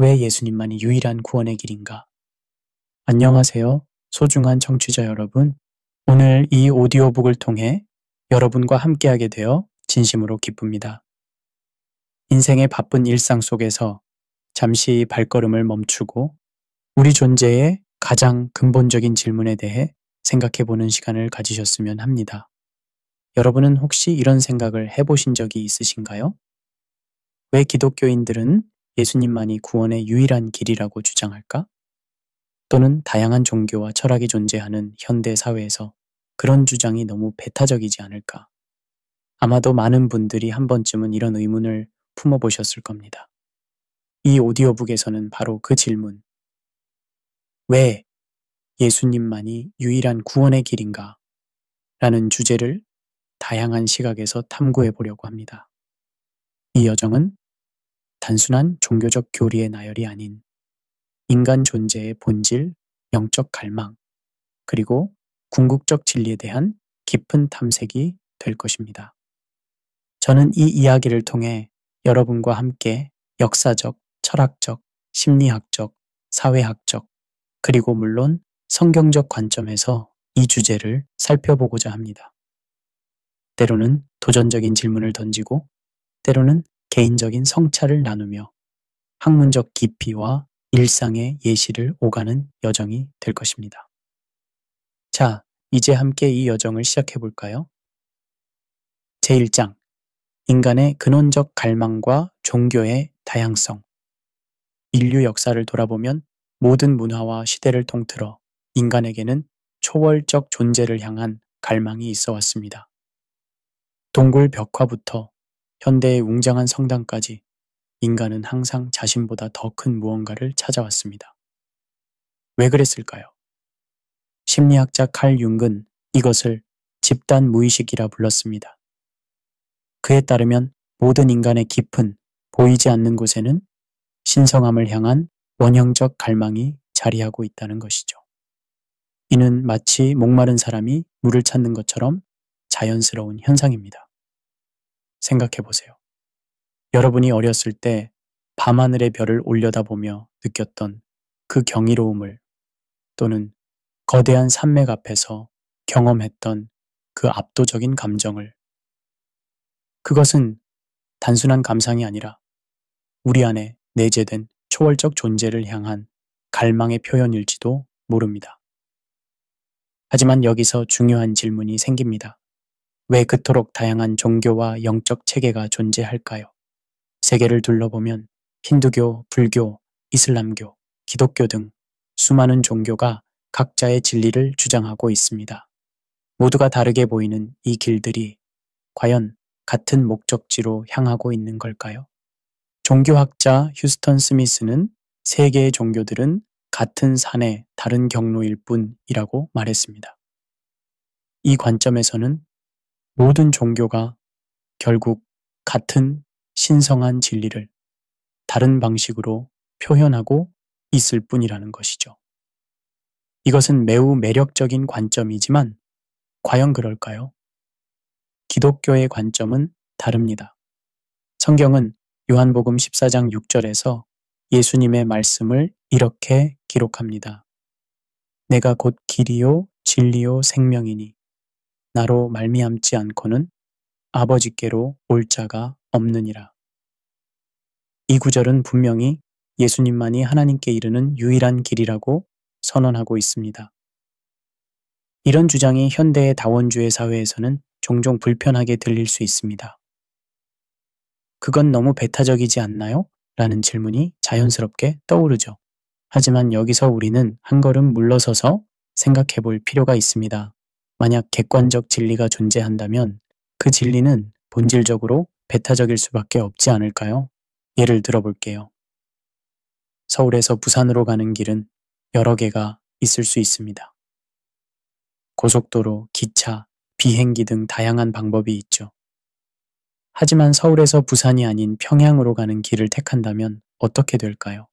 왜 예수님만이 유일한 구원의 길인가? 안녕하세요. 소중한 청취자 여러분. 오늘 이 오디오북을 통해 여러분과 함께하게 되어 진심으로 기쁩니다. 인생의 바쁜 일상 속에서 잠시 발걸음을 멈추고 우리 존재의 가장 근본적인 질문에 대해 생각해 보는 시간을 가지셨으면 합니다. 여러분은 혹시 이런 생각을 해보신 적이 있으신가요? 왜 기독교인들은 예수님만이 구원의 유일한 길이라고 주장할까? 또는 다양한 종교와 철학이 존재하는 현대 사회에서 그런 주장이 너무 배타적이지 않을까? 아마도 많은 분들이 한 번쯤은 이런 의문을 품어보셨을 겁니다. 이 오디오북에서는 바로 그 질문, 왜 예수님만이 유일한 구원의 길인가? 라는 주제를 다양한 시각에서 탐구해 보려고 합니다. 이 여정은 단순한 종교적 교리의 나열이 아닌 인간 존재의 본질, 영적 갈망, 그리고 궁극적 진리에 대한 깊은 탐색이 될 것입니다. 저는 이 이야기를 통해 여러분과 함께 역사적, 철학적, 심리학적, 사회학적, 그리고 물론 성경적 관점에서 이 주제를 살펴보고자 합니다. 때로는 도전적인 질문을 던지고, 때로는 개인적인 성찰을 나누며 학문적 깊이와 일상의 예시를 오가는 여정이 될 것입니다. 자, 이제 함께 이 여정을 시작해 볼까요? 제1장, 인간의 근원적 갈망과 종교의 다양성. 인류 역사를 돌아보면 모든 문화와 시대를 통틀어 인간에게는 초월적 존재를 향한 갈망이 있어 왔습니다. 동굴 벽화부터 현대의 웅장한 성당까지 인간은 항상 자신보다 더 큰 무언가를 찾아왔습니다. 왜 그랬을까요? 심리학자 칼 융은 이것을 집단 무의식이라 불렀습니다. 그에 따르면 모든 인간의 깊은 보이지 않는 곳에는 신성함을 향한 원형적 갈망이 자리하고 있다는 것이죠. 이는 마치 목마른 사람이 물을 찾는 것처럼 자연스러운 현상입니다. 생각해 보세요. 여러분이 어렸을 때 밤하늘의 별을 올려다보며 느꼈던 그 경이로움을, 또는 거대한 산맥 앞에서 경험했던 그 압도적인 감정을, 그것은 단순한 감상이 아니라 우리 안에 내재된 초월적 존재를 향한 갈망의 표현일지도 모릅니다. 하지만 여기서 중요한 질문이 생깁니다. 왜 그토록 다양한 종교와 영적 체계가 존재할까요? 세계를 둘러보면 힌두교, 불교, 이슬람교, 기독교 등 수많은 종교가 각자의 진리를 주장하고 있습니다. 모두가 다르게 보이는 이 길들이 과연 같은 목적지로 향하고 있는 걸까요? 종교학자 휴스턴 스미스는 세계의 종교들은 같은 산의 다른 경로일 뿐이라고 말했습니다. 이 관점에서는 모든 종교가 결국 같은 신성한 진리를 다른 방식으로 표현하고 있을 뿐이라는 것이죠. 이것은 매우 매력적인 관점이지만 과연 그럴까요? 기독교의 관점은 다릅니다. 성경은 요한복음 14장 6절에서 예수님의 말씀을 이렇게 기록합니다. 내가 곧 길이요 진리요 생명이니 나로 말미암지 않고는 아버지께로 올 자가 없느니라. 이 구절은 분명히 예수님만이 하나님께 이르는 유일한 길이라고 선언하고 있습니다. 이런 주장이 현대의 다원주의 사회에서는 종종 불편하게 들릴 수 있습니다. 그건 너무 배타적이지 않나요? 라는 질문이 자연스럽게 떠오르죠. 하지만 여기서 우리는 한 걸음 물러서서 생각해 볼 필요가 있습니다. 만약 객관적 진리가 존재한다면 그 진리는 본질적으로 배타적일 수밖에 없지 않을까요? 예를 들어볼게요. 서울에서 부산으로 가는 길은 여러 개가 있을 수 있습니다. 고속도로, 기차, 비행기 등 다양한 방법이 있죠. 하지만 서울에서 부산이 아닌 평양으로 가는 길을 택한다면 어떻게 될까요?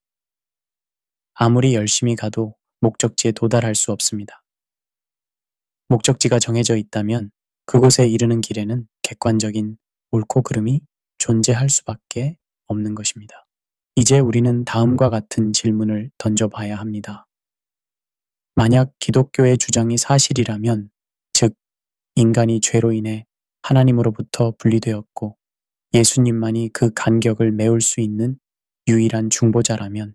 아무리 열심히 가도 목적지에 도달할 수 없습니다. 목적지가 정해져 있다면 그곳에 이르는 길에는 객관적인 옳고 그름이 존재할 수밖에 없는 것입니다. 이제 우리는 다음과 같은 질문을 던져봐야 합니다. 만약 기독교의 주장이 사실이라면, 즉, 인간이 죄로 인해 하나님으로부터 분리되었고 예수님만이 그 간격을 메울 수 있는 유일한 중보자라면,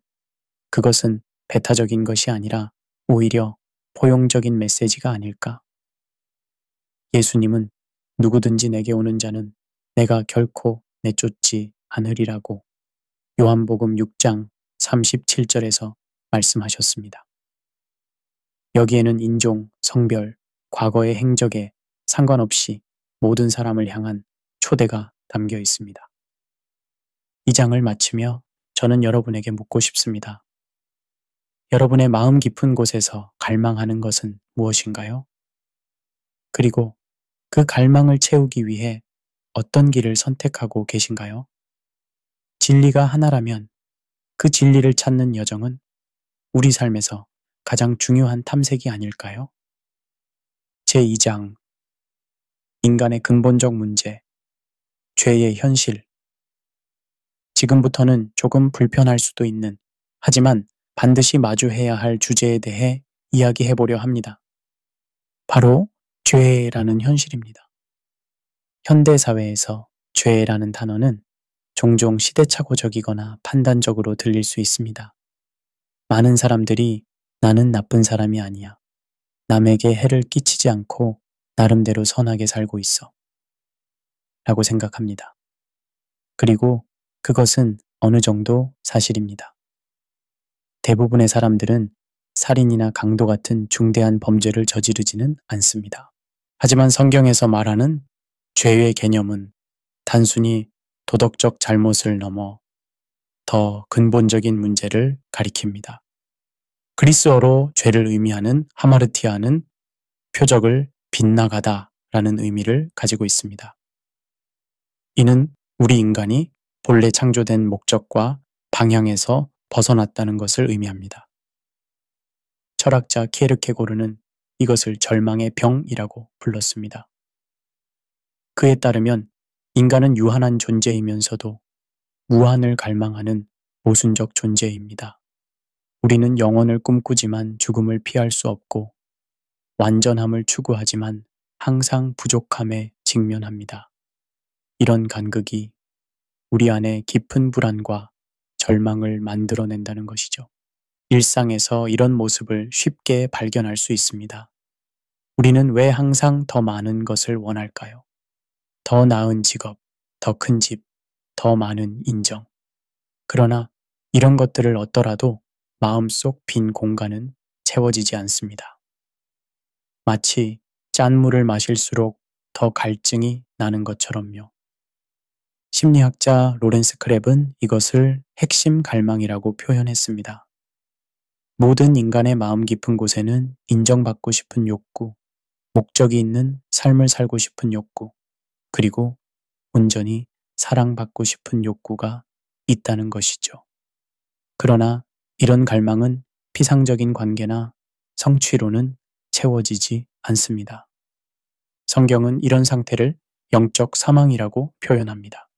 그것은 배타적인 것이 아니라 오히려 포용적인 메시지가 아닐까? 예수님은 누구든지 내게 오는 자는 내가 결코 내쫓지 않으리라고 요한복음 6장 37절에서 말씀하셨습니다. 여기에는 인종, 성별, 과거의 행적에 상관없이 모든 사람을 향한 초대가 담겨 있습니다. 이 장을 마치며 저는 여러분에게 묻고 싶습니다. 여러분의 마음 깊은 곳에서 갈망하는 것은 무엇인가요? 그리고 그 갈망을 채우기 위해 어떤 길을 선택하고 계신가요? 진리가 하나라면 그 진리를 찾는 여정은 우리 삶에서 가장 중요한 탐색이 아닐까요? 제2장 인간의 근본적 문제, 죄의 현실. 지금부터는 조금 불편할 수도 있는, 하지만 반드시 마주해야 할 주제에 대해 이야기해 보려 합니다. 바로 죄라는 현실입니다. 현대사회에서 죄라는 단어는 종종 시대착오적이거나 판단적으로 들릴 수 있습니다. 많은 사람들이 나는 나쁜 사람이 아니야. 남에게 해를 끼치지 않고 나름대로 선하게 살고 있어. 라고 생각합니다. 그리고 그것은 어느 정도 사실입니다. 대부분의 사람들은 살인이나 강도 같은 중대한 범죄를 저지르지는 않습니다. 하지만 성경에서 말하는 죄의 개념은 단순히 도덕적 잘못을 넘어 더 근본적인 문제를 가리킵니다. 그리스어로 죄를 의미하는 하마르티아는 표적을 빗나가다 라는 의미를 가지고 있습니다. 이는 우리 인간이 본래 창조된 목적과 방향에서 벗어났다는 것을 의미합니다. 철학자 키에르케고르는 이것을 절망의 병이라고 불렀습니다. 그에 따르면 인간은 유한한 존재이면서도 무한을 갈망하는 모순적 존재입니다. 우리는 영원을 꿈꾸지만 죽음을 피할 수 없고 완전함을 추구하지만 항상 부족함에 직면합니다. 이런 간극이 우리 안에 깊은 불안과 절망을 만들어낸다는 것이죠. 일상에서 이런 모습을 쉽게 발견할 수 있습니다. 우리는 왜 항상 더 많은 것을 원할까요? 더 나은 직업, 더 큰 집, 더 많은 인정. 그러나 이런 것들을 얻더라도 마음속 빈 공간은 채워지지 않습니다. 마치 짠 물을 마실수록 더 갈증이 나는 것처럼요. 심리학자 로렌스 크랩은 이것을 핵심 갈망이라고 표현했습니다. 모든 인간의 마음 깊은 곳에는 인정받고 싶은 욕구, 목적이 있는 삶을 살고 싶은 욕구, 그리고 온전히 사랑받고 싶은 욕구가 있다는 것이죠. 그러나 이런 갈망은 피상적인 관계나 성취로는 채워지지 않습니다. 성경은 이런 상태를 영적 사망이라고 표현합니다.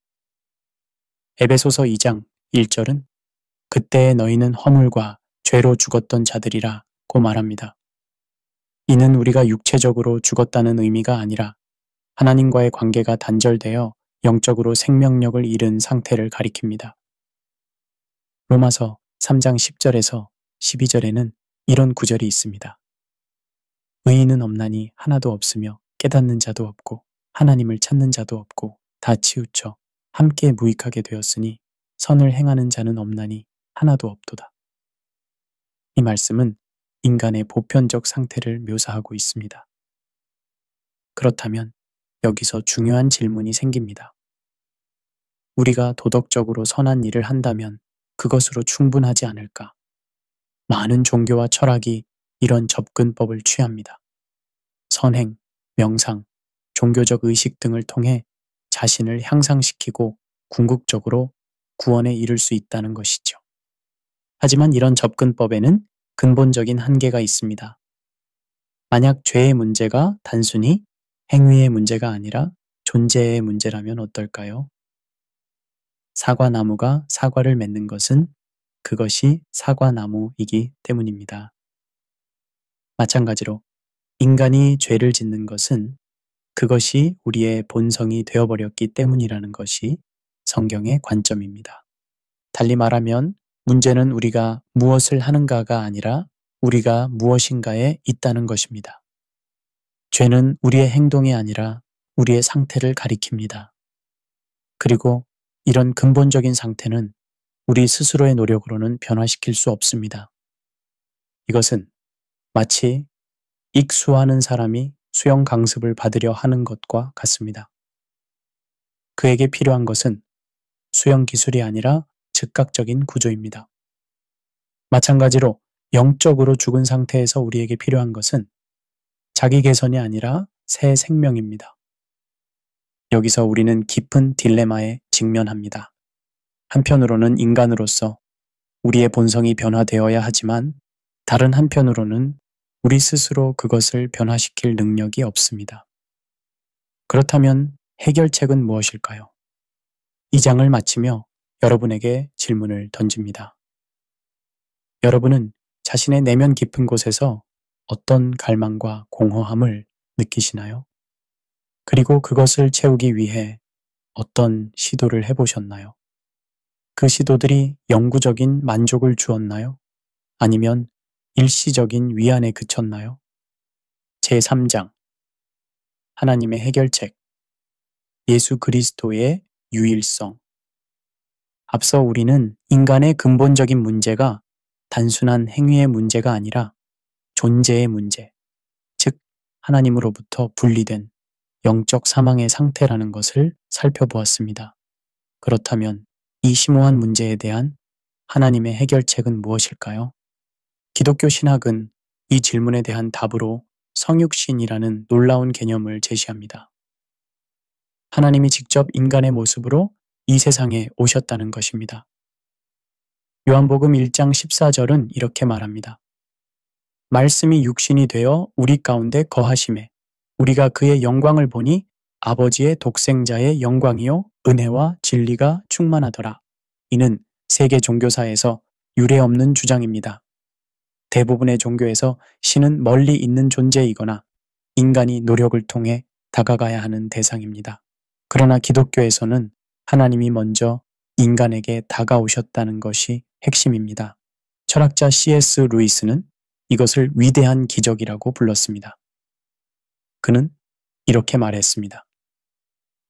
에베소서 2장 1절은 그때에 너희는 허물과 죄로 죽었던 자들이라고 말합니다. 이는 우리가 육체적으로 죽었다는 의미가 아니라 하나님과의 관계가 단절되어 영적으로 생명력을 잃은 상태를 가리킵니다. 로마서 3장 10절에서 12절에는 이런 구절이 있습니다. 의인은 없나니 하나도 없으며 깨닫는 자도 없고 하나님을 찾는 자도 없고 다 치우쳐 함께 무익하게 되었으니 선을 행하는 자는 없나니 하나도 없도다. 이 말씀은 인간의 보편적 상태를 묘사하고 있습니다. 그렇다면 여기서 중요한 질문이 생깁니다. 우리가 도덕적으로 선한 일을 한다면 그것으로 충분하지 않을까? 많은 종교와 철학이 이런 접근법을 취합니다. 선행, 명상, 종교적 의식 등을 통해 자신을 향상시키고 궁극적으로 구원에 이를 수 있다는 것이죠. 하지만 이런 접근법에는 근본적인 한계가 있습니다. 만약 죄의 문제가 단순히 행위의 문제가 아니라 존재의 문제라면 어떨까요? 사과나무가 사과를 맺는 것은 그것이 사과나무이기 때문입니다. 마찬가지로 인간이 죄를 짓는 것은 그것이 우리의 본성이 되어버렸기 때문이라는 것이 성경의 관점입니다. 달리 말하면 문제는 우리가 무엇을 하는가가 아니라 우리가 무엇인가에 있다는 것입니다. 죄는 우리의 행동이 아니라 우리의 상태를 가리킵니다. 그리고 이런 근본적인 상태는 우리 스스로의 노력으로는 변화시킬 수 없습니다. 이것은 마치 익수하는 사람이 수영 강습을 받으려 하는 것과 같습니다. 그에게 필요한 것은 수영 기술이 아니라 즉각적인 구조입니다. 마찬가지로 영적으로 죽은 상태에서 우리에게 필요한 것은 자기 개선이 아니라 새 생명입니다. 여기서 우리는 깊은 딜레마에 직면합니다. 한편으로는 인간으로서 우리의 본성이 변화되어야 하지만 다른 한편으로는 우리 스스로 그것을 변화시킬 능력이 없습니다. 그렇다면 해결책은 무엇일까요? 이 장을 마치며 여러분에게 질문을 던집니다. 여러분은 자신의 내면 깊은 곳에서 어떤 갈망과 공허함을 느끼시나요? 그리고 그것을 채우기 위해 어떤 시도를 해보셨나요? 그 시도들이 영구적인 만족을 주었나요? 아니면 일시적인 위안에 그쳤나요? 제3장 하나님의 해결책 예수 그리스도의 유일성 앞서 우리는 인간의 근본적인 문제가 단순한 행위의 문제가 아니라 존재의 문제, 즉 하나님으로부터 분리된 영적 사망의 상태라는 것을 살펴보았습니다. 그렇다면 이 심오한 문제에 대한 하나님의 해결책은 무엇일까요? 기독교 신학은 이 질문에 대한 답으로 성육신이라는 놀라운 개념을 제시합니다. 하나님이 직접 인간의 모습으로 이 세상에 오셨다는 것입니다. 요한복음 1장 14절은 이렇게 말합니다. 말씀이 육신이 되어 우리 가운데 거하심에 우리가 그의 영광을 보니 아버지의 독생자의 영광이요 은혜와 진리가 충만하더라. 이는 세계 종교사에서 유례없는 주장입니다. 대부분의 종교에서 신은 멀리 있는 존재이거나 인간이 노력을 통해 다가가야 하는 대상입니다. 그러나 기독교에서는 하나님이 먼저 인간에게 다가오셨다는 것이 핵심입니다. 철학자 C.S. 루이스는 이것을 위대한 기적이라고 불렀습니다. 그는 이렇게 말했습니다.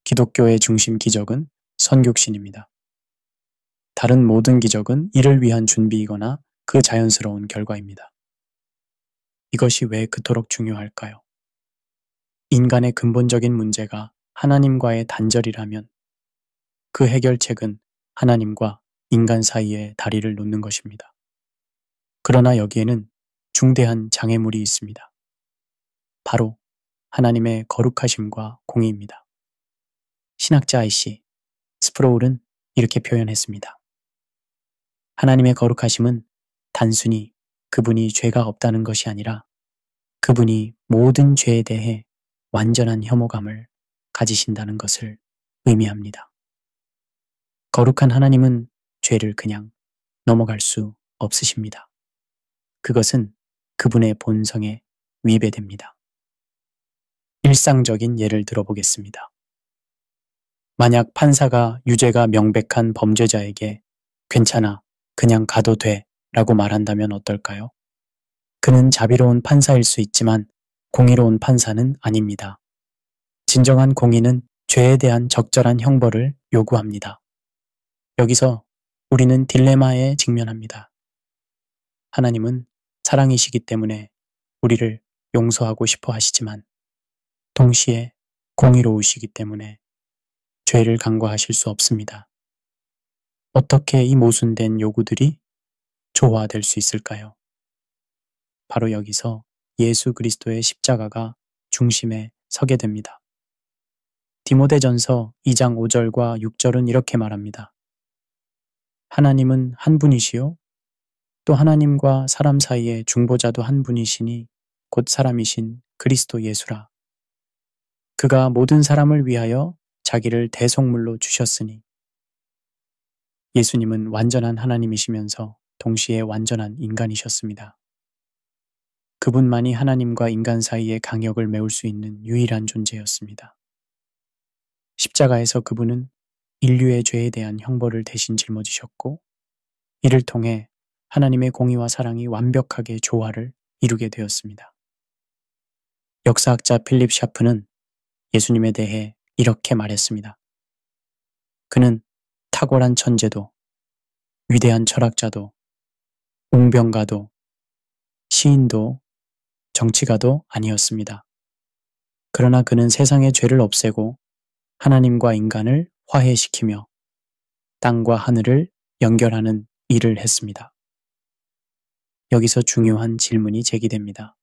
기독교의 중심 기적은 선육신입니다. 다른 모든 기적은 이를 위한 준비이거나 그 자연스러운 결과입니다. 이것이 왜 그토록 중요할까요? 인간의 근본적인 문제가 하나님과의 단절이라면 그 해결책은 하나님과 인간 사이에 다리를 놓는 것입니다. 그러나 여기에는 중대한 장애물이 있습니다. 바로 하나님의 거룩하심과 공의입니다. 신학자 I.C. 스프로울은 이렇게 표현했습니다. 하나님의 거룩하심은 단순히 그분이 죄가 없다는 것이 아니라 그분이 모든 죄에 대해 완전한 혐오감을 가지신다는 것을 의미합니다. 거룩한 하나님은 죄를 그냥 넘어갈 수 없으십니다. 그것은 그분의 본성에 위배됩니다. 일상적인 예를 들어보겠습니다. 만약 판사가 유죄가 명백한 범죄자에게 괜찮아, 그냥 가도 돼 라고 말한다면 어떨까요? 그는 자비로운 판사일 수 있지만 공의로운 판사는 아닙니다. 진정한 공의는 죄에 대한 적절한 형벌을 요구합니다. 여기서 우리는 딜레마에 직면합니다. 하나님은 사랑이시기 때문에 우리를 용서하고 싶어 하시지만 동시에 공의로우시기 때문에 죄를 간과하실 수 없습니다. 어떻게 이 모순된 요구들이 조화될 수 있을까요? 바로 여기서 예수 그리스도의 십자가가 중심에 서게 됩니다. 디모데전서 2장 5절과 6절은 이렇게 말합니다. 하나님은 한 분이시요 또 하나님과 사람 사이의 중보자도 한 분이시니 곧 사람이신 그리스도 예수라. 그가 모든 사람을 위하여 자기를 대속물로 주셨으니 예수님은 완전한 하나님이시면서 동시에 완전한 인간이셨습니다. 그분만이 하나님과 인간 사이의 강역을 메울 수 있는 유일한 존재였습니다. 십자가에서 그분은 인류의 죄에 대한 형벌을 대신 짊어지셨고, 이를 통해 하나님의 공의와 사랑이 완벽하게 조화를 이루게 되었습니다. 역사학자 필립 샤프는 예수님에 대해 이렇게 말했습니다. 그는 탁월한 천재도, 위대한 철학자도, 웅병가도, 시인도, 정치가도 아니었습니다. 그러나 그는 세상의 죄를 없애고 하나님과 인간을 화해시키며 땅과 하늘을 연결하는 일을 했습니다. 여기서 중요한 질문이 제기됩니다.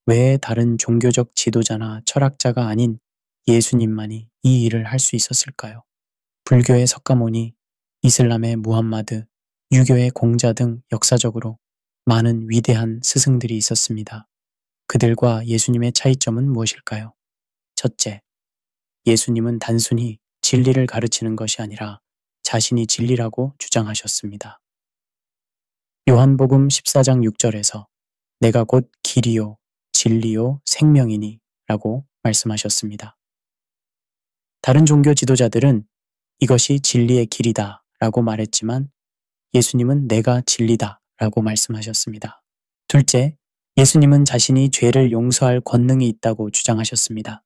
왜 다른 종교적 지도자나 철학자가 아닌 예수님만이 이 일을 할 수 있었을까요? 불교의 석가모니, 이슬람의 무함마드, 유교의 공자 등 역사적으로 많은 위대한 스승들이 있었습니다. 그들과 예수님의 차이점은 무엇일까요? 첫째, 예수님은 단순히 진리를 가르치는 것이 아니라 자신이 진리라고 주장하셨습니다. 요한복음 14장 6절에서 내가 곧 길이요, 진리요, 생명이니 라고 말씀하셨습니다. 다른 종교 지도자들은 이것이 진리의 길이다 라고 말했지만 예수님은 내가 진리다 라고 말씀하셨습니다. 둘째, 예수님은 자신이 죄를 용서할 권능이 있다고 주장하셨습니다.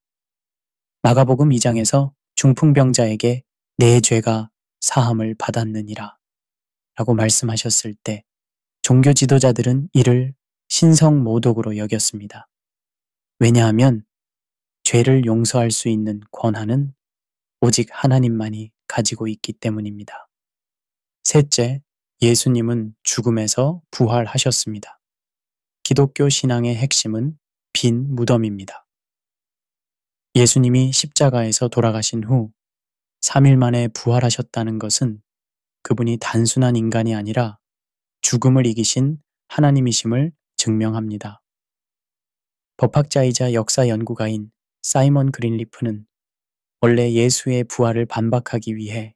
마가복음 2장에서 중풍병자에게 내 죄가 사함을 받았느니라 라고 말씀하셨을 때 종교 지도자들은 이를 신성모독으로 여겼습니다. 왜냐하면 죄를 용서할 수 있는 권한은 오직 하나님만이 가지고 있기 때문입니다. 셋째, 예수님은 죽음에서 부활하셨습니다. 기독교 신앙의 핵심은 빈 무덤입니다. 예수님이 십자가에서 돌아가신 후 3일 만에 부활하셨다는 것은 그분이 단순한 인간이 아니라 죽음을 이기신 하나님이심을 증명합니다. 법학자이자 역사 연구가인 사이먼 그린리프는 원래 예수의 부활을 반박하기 위해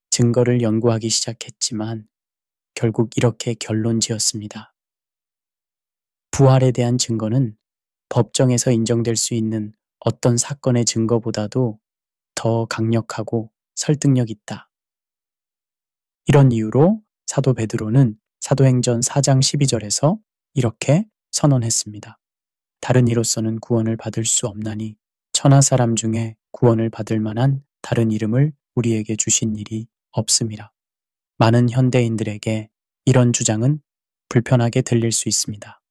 증거를 연구하기 시작했지만 결국 이렇게 결론 지었습니다. 부활에 대한 증거는 법정에서 인정될 수 있는 어떤 사건의 증거보다도 더 강력하고 설득력 있다. 이런 이유로 사도 베드로는 사도행전 4장 12절에서 이렇게 선언했습니다. 다른 이로서는 구원을 받을 수 없나니 천하 사람 중에 구원을 받을 만한 다른 이름을 우리에게 주신 일이 없음이라. 많은 현대인들에게 이런 주장은 불편하게 들릴 수 있습니다.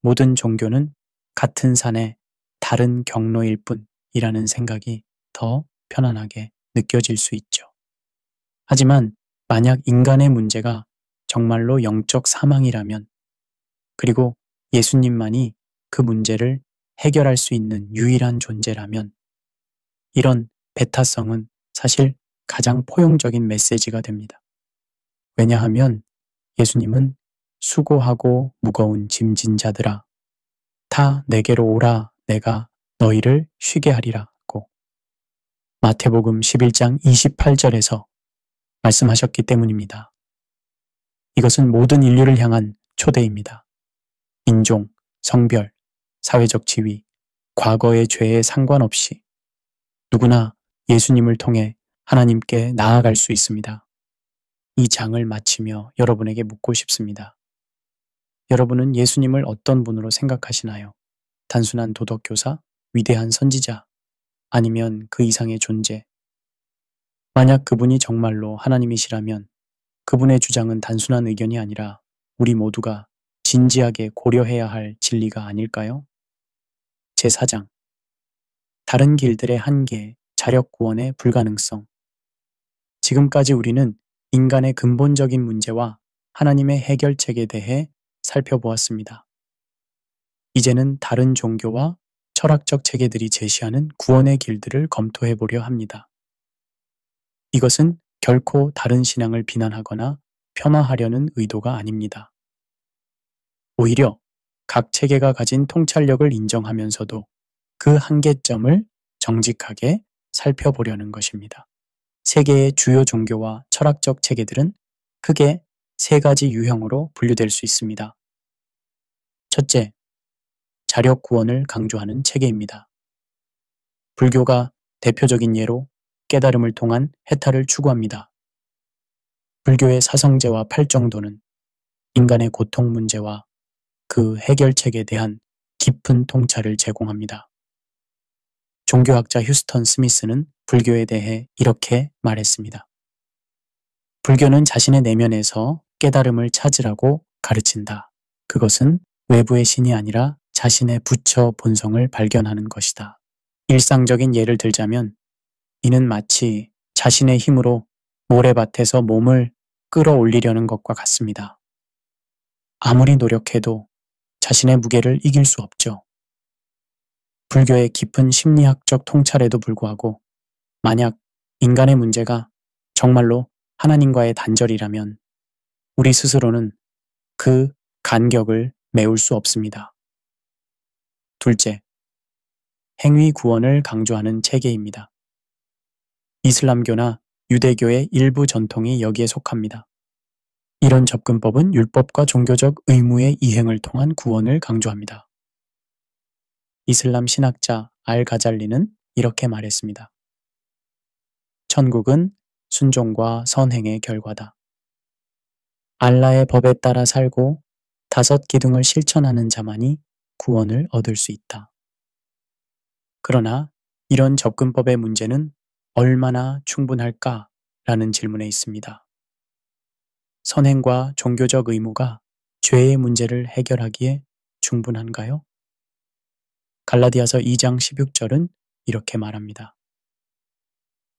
모든 종교는 같은 산에 다른 경로일 뿐이라는 생각이 더 편안하게 느껴질 수 있죠. 하지만 만약 인간의 문제가 정말로 영적 사망이라면, 그리고 예수님만이 그 문제를 해결할 수 있는 유일한 존재라면, 이런 배타성은 사실 가장 포용적인 메시지가 됩니다. 왜냐하면 예수님은 수고하고 무거운 짐진 자들아, 다 내게로 오라, 내가 너희를 쉬게 하리라고 마태복음 11장 28절에서 말씀하셨기 때문입니다. 이것은 모든 인류를 향한 초대입니다. 인종, 성별, 사회적 지위, 과거의 죄에 상관없이 누구나 예수님을 통해 하나님께 나아갈 수 있습니다. 이 장을 마치며 여러분에게 묻고 싶습니다. 여러분은 예수님을 어떤 분으로 생각하시나요? 단순한 도덕교사, 위대한 선지자, 아니면 그 이상의 존재? 만약 그분이 정말로 하나님이시라면 그분의 주장은 단순한 의견이 아니라 우리 모두가 진지하게 고려해야 할 진리가 아닐까요? 제4장, 다른 길들의 한계, 자력 구원의 불가능성. 지금까지 우리는 인간의 근본적인 문제와 하나님의 해결책에 대해 살펴보았습니다. 이제는 다른 종교와 철학적 체계들이 제시하는 구원의 길들을 검토해 보려 합니다. 이것은 결코 다른 신앙을 비난하거나 폄하하려는 의도가 아닙니다. 오히려 각 체계가 가진 통찰력을 인정하면서도 그 한계점을 정직하게 살펴보려는 것입니다. 세계의 주요 종교와 철학적 체계들은 크게 세 가지 유형으로 분류될 수 있습니다. 첫째, 자력 구원을 강조하는 체계입니다. 불교가 대표적인 예로 깨달음을 통한 해탈을 추구합니다. 불교의 사성제와 팔정도는 인간의 고통 문제와 그 해결책에 대한 깊은 통찰을 제공합니다. 종교학자 휴스턴 스미스는 불교에 대해 이렇게 말했습니다. 불교는 자신의 내면에서 깨달음을 찾으라고 가르친다. 그것은 외부의 신이 아니라 자신의 부처 본성을 발견하는 것이다. 일상적인 예를 들자면 이는 마치 자신의 힘으로 모래밭에서 몸을 끌어올리려는 것과 같습니다. 아무리 노력해도 자신의 무게를 이길 수 없죠. 불교의 깊은 심리학적 통찰에도 불구하고 만약 인간의 문제가 정말로 하나님과의 단절이라면 우리 스스로는 그 간격을 메울 수 없습니다. 둘째, 행위 구원을 강조하는 체계입니다. 이슬람교나 유대교의 일부 전통이 여기에 속합니다. 이런 접근법은 율법과 종교적 의무의 이행을 통한 구원을 강조합니다. 이슬람 신학자 알-가잘리는 이렇게 말했습니다. 천국은 순종과 선행의 결과다. 알라의 법에 따라 살고 5 기둥을 실천하는 자만이 구원을 얻을 수 있다. 그러나 이런 접근법의 문제는 얼마나 충분할까라는 질문에 있습니다. 선행과 종교적 의무가 죄의 문제를 해결하기에 충분한가요? 갈라디아서 2장 16절은 이렇게 말합니다.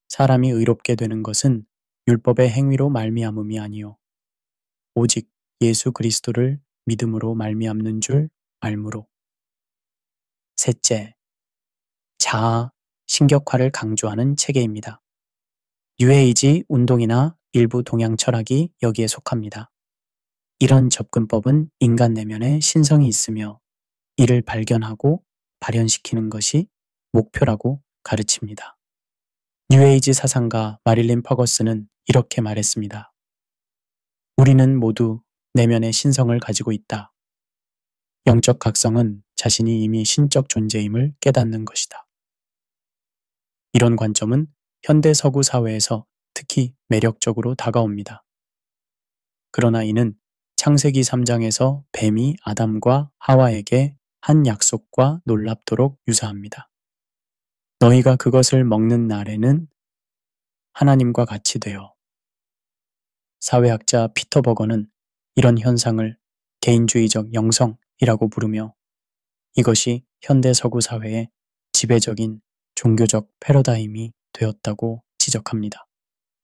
사람이 의롭게 되는 것은 율법의 행위로 말미암음이 아니요 오직 예수 그리스도를 믿음으로 말미암는 줄 알므로. 셋째, 자아, 신격화를 강조하는 체계입니다. 뉴에이지 운동이나 일부 동양 철학이 여기에 속합니다. 이런 접근법은 인간 내면에 신성이 있으며 이를 발견하고 발현시키는 것이 목표라고 가르칩니다. 뉴에이지 사상가 마릴린 퍼거슨은 이렇게 말했습니다. 우리는 모두 내면의 신성을 가지고 있다. 영적 각성은 자신이 이미 신적 존재임을 깨닫는 것이다. 이런 관점은 현대 서구 사회에서 특히 매력적으로 다가옵니다. 그러나 이는 창세기 3장에서 뱀이 아담과 하와에게 한 약속과 놀랍도록 유사합니다. 너희가 그것을 먹는 날에는 하나님과 같이 되어. 사회학자 피터 버거는 이런 현상을 개인주의적 영성이라고 부르며 이것이 현대 서구 사회의 지배적인 종교적 패러다임이 되었다고 지적합니다.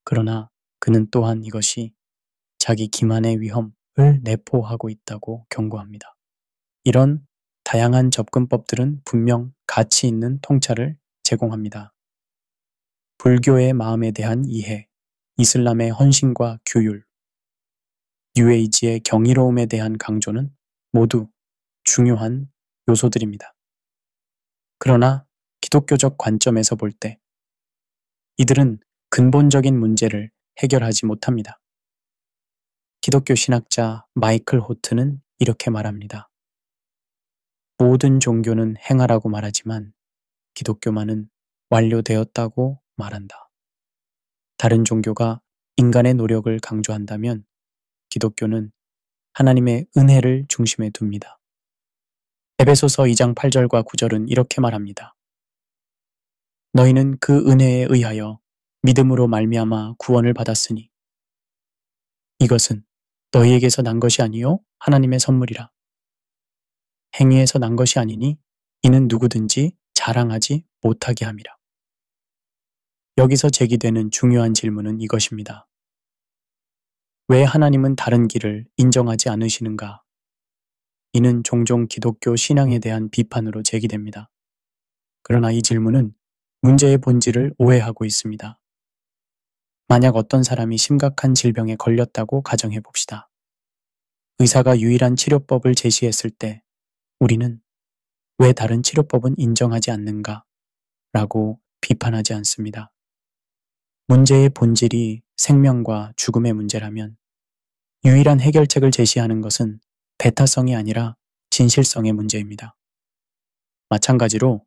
그러나 그는 또한 이것이 자기 기만의 위험을 내포하고 있다고 경고합니다. 이런 다양한 접근법들은 분명 가치 있는 통찰을 제공합니다. 불교의 마음에 대한 이해, 이슬람의 헌신과 규율, 뉴에이지의 경이로움에 대한 강조는 모두 중요한 요소들입니다. 그러나 기독교적 관점에서 볼 때 이들은 근본적인 문제를 해결하지 못합니다. 기독교 신학자 마이클 호트는 이렇게 말합니다. 모든 종교는 행하라고 말하지만 기독교만은 완료되었다고 말한다. 다른 종교가 인간의 노력을 강조한다면 기독교는 하나님의 은혜를 중심에 둡니다. 에베소서 2장 8절과 9절은 이렇게 말합니다. 너희는 그 은혜에 의하여 믿음으로 말미암아 구원을 받았으니 이것은 너희에게서 난 것이 아니요 하나님의 선물이라. 행위에서 난 것이 아니니 이는 누구든지 자랑하지 못하게 함이라. 여기서 제기되는 중요한 질문은 이것입니다. 왜 하나님은 다른 길을 인정하지 않으시는가? 이는 종종 기독교 신앙에 대한 비판으로 제기됩니다. 그러나 이 질문은 문제의 본질을 오해하고 있습니다. 만약 어떤 사람이 심각한 질병에 걸렸다고 가정해 봅시다. 의사가 유일한 치료법을 제시했을 때 우리는 왜 다른 치료법은 인정하지 않는가? 라고 비판하지 않습니다. 문제의 본질이 생명과 죽음의 문제라면 유일한 해결책을 제시하는 것은 배타성이 아니라 진실성의 문제입니다. 마찬가지로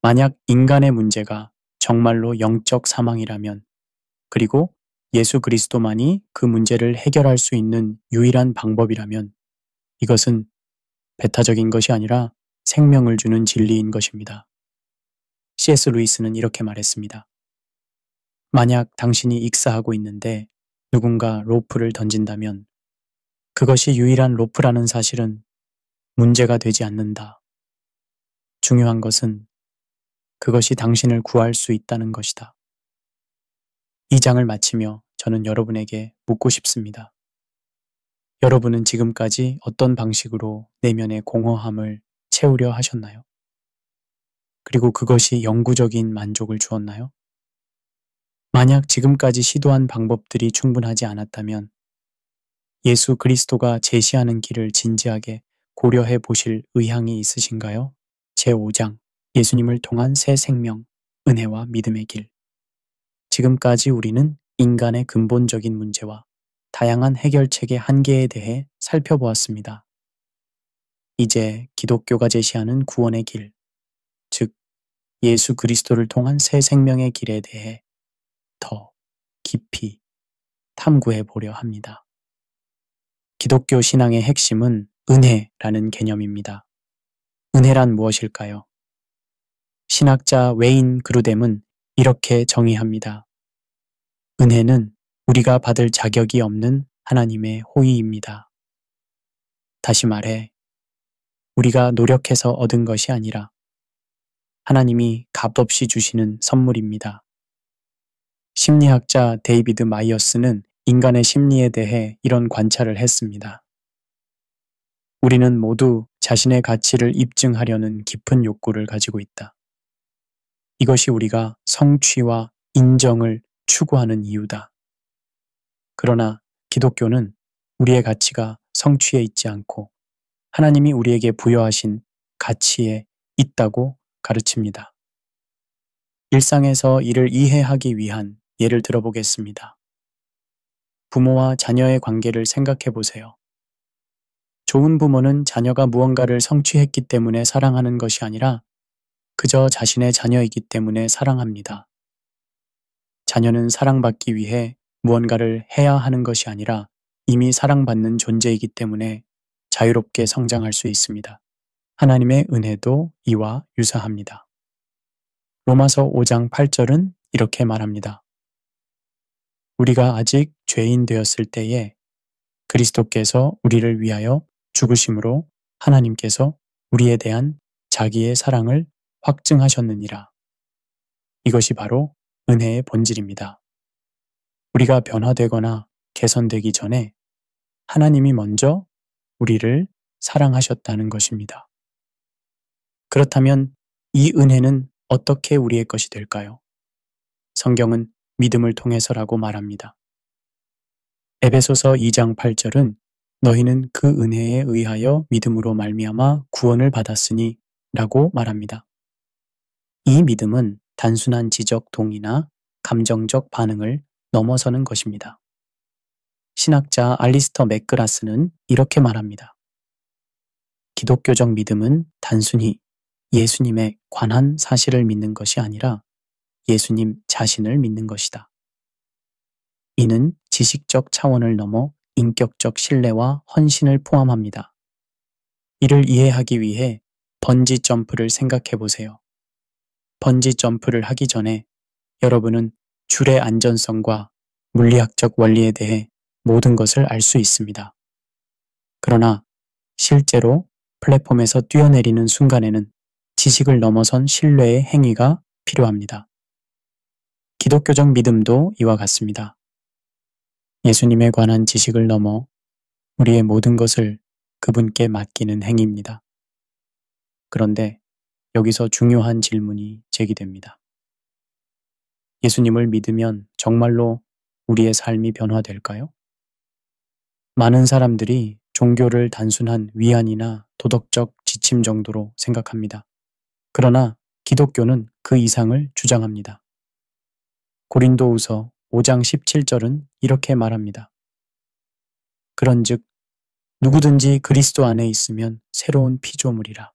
만약 인간의 문제가 정말로 영적 사망이라면, 그리고 예수 그리스도만이 그 문제를 해결할 수 있는 유일한 방법이라면, 이것은 배타적인 것이 아니라 생명을 주는 진리인 것입니다. C.S. 루이스는 이렇게 말했습니다. 만약 당신이 익사하고 있는데 누군가 로프를 던진다면 그것이 유일한 로프라는 사실은 문제가 되지 않는다. 중요한 것은 그것이 당신을 구할 수 있다는 것이다. 이 장을 마치며 저는 여러분에게 묻고 싶습니다. 여러분은 지금까지 어떤 방식으로 내면의 공허함을 채우려 하셨나요? 그리고 그것이 영구적인 만족을 주었나요? 만약 지금까지 시도한 방법들이 충분하지 않았다면 예수 그리스도가 제시하는 길을 진지하게 고려해 보실 의향이 있으신가요? 제5장 예수님을 통한 새 생명, 은혜와 믿음의 길. 지금까지 우리는 인간의 근본적인 문제와 다양한 해결책의 한계에 대해 살펴보았습니다. 이제 기독교가 제시하는 구원의 길, 즉 예수 그리스도를 통한 새 생명의 길에 대해 더 깊이 탐구해 보려 합니다. 기독교 신앙의 핵심은 은혜라는 개념입니다. 은혜란 무엇일까요? 신학자 웨인 그루뎀은 이렇게 정의합니다. 은혜는 우리가 받을 자격이 없는 하나님의 호의입니다. 다시 말해, 우리가 노력해서 얻은 것이 아니라 하나님이 값없이 주시는 선물입니다. 심리학자 데이비드 마이어스는 인간의 심리에 대해 이런 관찰을 했습니다. 우리는 모두 자신의 가치를 입증하려는 깊은 욕구를 가지고 있다. 이것이 우리가 성취와 인정을 추구하는 이유다. 그러나 기독교는 우리의 가치가 성취에 있지 않고 하나님이 우리에게 부여하신 가치에 있다고 가르칩니다. 일상에서 이를 이해하기 위한 예를 들어보겠습니다. 부모와 자녀의 관계를 생각해 보세요. 좋은 부모는 자녀가 무언가를 성취했기 때문에 사랑하는 것이 아니라 그저 자신의 자녀이기 때문에 사랑합니다. 자녀는 사랑받기 위해 무언가를 해야 하는 것이 아니라 이미 사랑받는 존재이기 때문에 자유롭게 성장할 수 있습니다. 하나님의 은혜도 이와 유사합니다. 로마서 5장 8절은 이렇게 말합니다. 우리가 아직 죄인 되었을 때에 그리스도께서 우리를 위하여 죽으심으로 하나님께서 우리에 대한 자기의 사랑을 확증하셨느니라. 이것이 바로 은혜의 본질입니다. 우리가 변화되거나 개선되기 전에 하나님이 먼저 우리를 사랑하셨다는 것입니다. 그렇다면 이 은혜는 어떻게 우리의 것이 될까요? 성경은 믿음을 통해서라고 말합니다. 에베소서 2장 8절은 너희는 그 은혜에 의하여 믿음으로 말미암아 구원을 받았으니 라고 말합니다. 이 믿음은 단순한 지적 동의나 감정적 반응을 넘어서는 것입니다. 신학자 알리스터 맥그라스는 이렇게 말합니다. 기독교적 믿음은 단순히 예수님에 관한 사실을 믿는 것이 아니라 예수님 자신을 믿는 것이다. 이는 지식적 차원을 넘어 인격적 신뢰와 헌신을 포함합니다. 이를 이해하기 위해 번지 점프를 생각해 보세요. 번지 점프를 하기 전에 여러분은 줄의 안전성과 물리학적 원리에 대해 모든 것을 알 수 있습니다. 그러나 실제로 플랫폼에서 뛰어내리는 순간에는 지식을 넘어선 신뢰의 행위가 필요합니다. 기독교적 믿음도 이와 같습니다. 예수님에 관한 지식을 넘어 우리의 모든 것을 그분께 맡기는 행위입니다. 그런데 여기서 중요한 질문이 제기됩니다. 예수님을 믿으면 정말로 우리의 삶이 변화될까요? 많은 사람들이 종교를 단순한 위안이나 도덕적 지침 정도로 생각합니다. 그러나 기독교는 그 이상을 주장합니다. 고린도후서 5장 17절은 이렇게 말합니다. 그런즉 누구든지 그리스도 안에 있으면 새로운 피조물이라.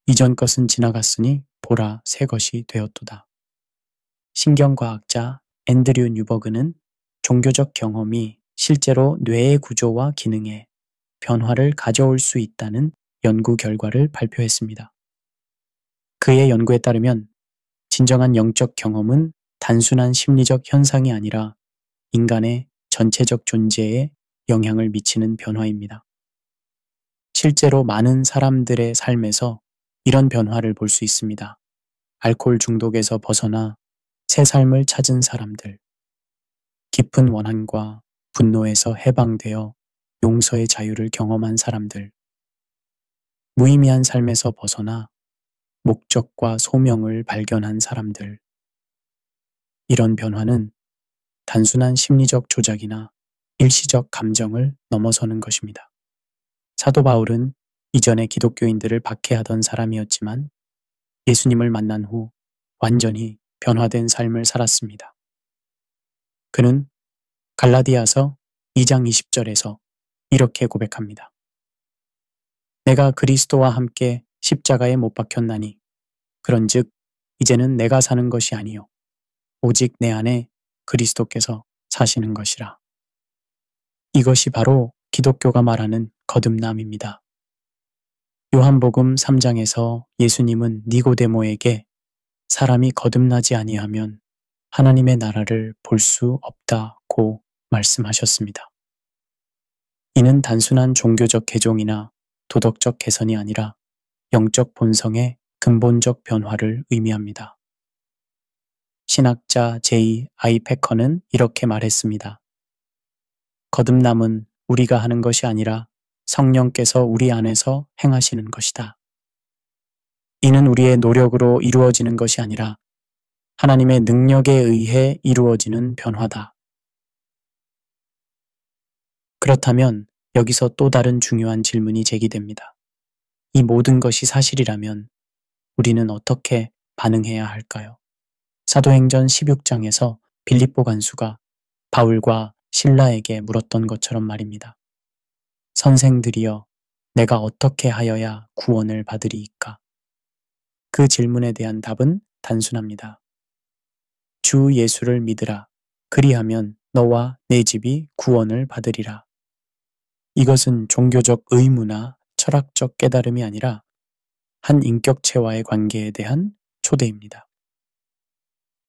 이전 것은 지나갔으니 보라 새 것이 되었도다. 신경과학자 앤드류 뉴버그는 종교적 경험이 실제로 뇌의 구조와 기능에 변화를 가져올 수 있다는 연구 결과를 발표했습니다. 그의 연구에 따르면 진정한 영적 경험은 단순한 심리적 현상이 아니라 인간의 전체적 존재에 영향을 미치는 변화입니다. 실제로 많은 사람들의 삶에서 이런 변화를 볼 수 있습니다. 알코올 중독에서 벗어나 새 삶을 찾은 사람들, 깊은 원한과 분노에서 해방되어 용서의 자유를 경험한 사람들, 무의미한 삶에서 벗어나 목적과 소명을 발견한 사람들. 이런 변화는 단순한 심리적 조작이나 일시적 감정을 넘어서는 것입니다. 사도 바울은 이전에 기독교인들을 박해하던 사람이었지만 예수님을 만난 후 완전히 변화된 삶을 살았습니다. 그는 갈라디아서 2장 20절에서 이렇게 고백합니다. 내가 그리스도와 함께 십자가에 못 박혔나니 그런즉 이제는 내가 사는 것이 아니요 오직 내 안에 그리스도께서 사시는 것이라. 이것이 바로 기독교가 말하는 거듭남입니다. 요한복음 3장에서 예수님은 니고데모에게 사람이 거듭나지 아니하면 하나님의 나라를 볼 수 없다고 말씀하셨습니다. 이는 단순한 종교적 개종이나 도덕적 개선이 아니라 영적 본성의 근본적 변화를 의미합니다. 신학자 제이 아이패커는 이렇게 말했습니다. 거듭남은 우리가 하는 것이 아니라 성령께서 우리 안에서 행하시는 것이다. 이는 우리의 노력으로 이루어지는 것이 아니라 하나님의 능력에 의해 이루어지는 변화다. 그렇다면 여기서 또 다른 중요한 질문이 제기됩니다. 이 모든 것이 사실이라면 우리는 어떻게 반응해야 할까요? 사도행전 16장에서 빌립보 간수가 바울과 실라에게 물었던 것처럼 말입니다. 선생들이여, 내가 어떻게 하여야 구원을 받으리이까? 그 질문에 대한 답은 단순합니다. 주 예수를 믿으라. 그리하면 너와 내 집이 구원을 받으리라. 이것은 종교적 의무나 철학적 깨달음이 아니라 한 인격체와의 관계에 대한 초대입니다.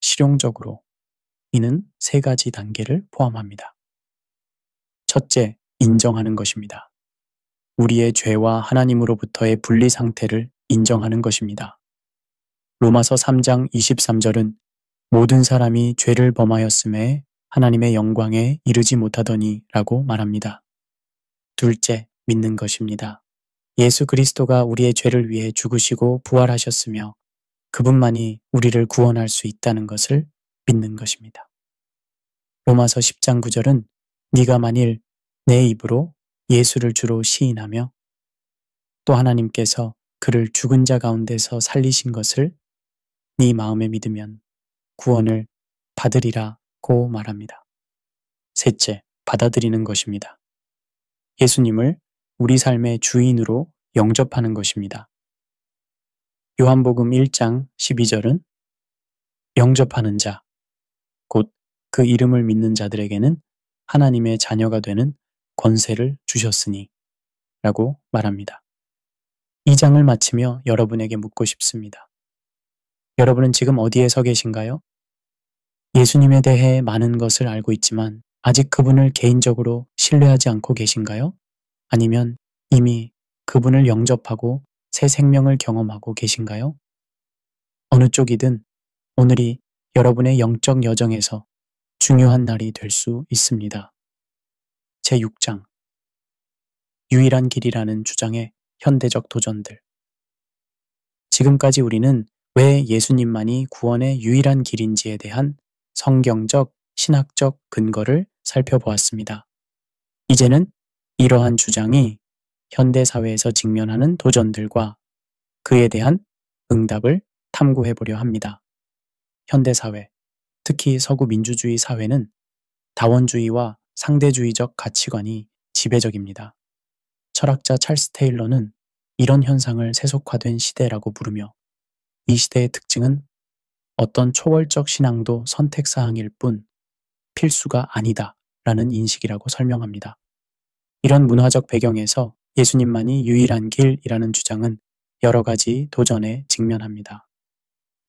실용적으로 이는 3가지 단계를 포함합니다. 첫째, 인정하는 것입니다. 우리의 죄와 하나님으로부터의 분리 상태를 인정하는 것입니다. 로마서 3장 23절은 모든 사람이 죄를 범하였음에 하나님의 영광에 이르지 못하더니 라고 말합니다. 둘째, 믿는 것입니다. 예수 그리스도가 우리의 죄를 위해 죽으시고 부활하셨으며 그분만이 우리를 구원할 수 있다는 것을 믿는 것입니다. 로마서 10장 9절은 네가 만일 내 입으로 예수를 주로 시인하며 또 하나님께서 그를 죽은 자 가운데서 살리신 것을 네 마음에 믿으면 구원을 받으리라고 말합니다. 셋째, 받아들이는 것입니다. 예수님을 우리 삶의 주인으로 영접하는 것입니다. 요한복음 1장 12절은 영접하는 자, 곧 그 이름을 믿는 자들에게는 하나님의 자녀가 되는 권세를 주셨으니 라고 말합니다. 이 장을 마치며 여러분에게 묻고 싶습니다. 여러분은 지금 어디에 서 계신가요? 예수님에 대해 많은 것을 알고 있지만 아직 그분을 개인적으로 신뢰하지 않고 계신가요? 아니면 이미 그분을 영접하고 새 생명을 경험하고 계신가요? 어느 쪽이든 오늘이 여러분의 영적 여정에서 중요한 날이 될 수 있습니다. 제6장 유일한 길이라는 주장의 현대적 도전들. 지금까지 우리는 왜 예수님만이 구원의 유일한 길인지에 대한 성경적, 신학적 근거를 살펴보았습니다. 이제는 이러한 주장이 현대 사회에서 직면하는 도전들과 그에 대한 응답을 탐구해 보려 합니다. 현대 사회, 특히 서구 민주주의 사회는 다원주의와 상대주의적 가치관이 지배적입니다. 철학자 찰스 테일러는 이런 현상을 세속화된 시대라고 부르며 이 시대의 특징은 어떤 초월적 신앙도 선택사항일 뿐 필수가 아니다 라는 인식이라고 설명합니다. 이런 문화적 배경에서 예수님만이 유일한 길이라는 주장은 여러 가지 도전에 직면합니다.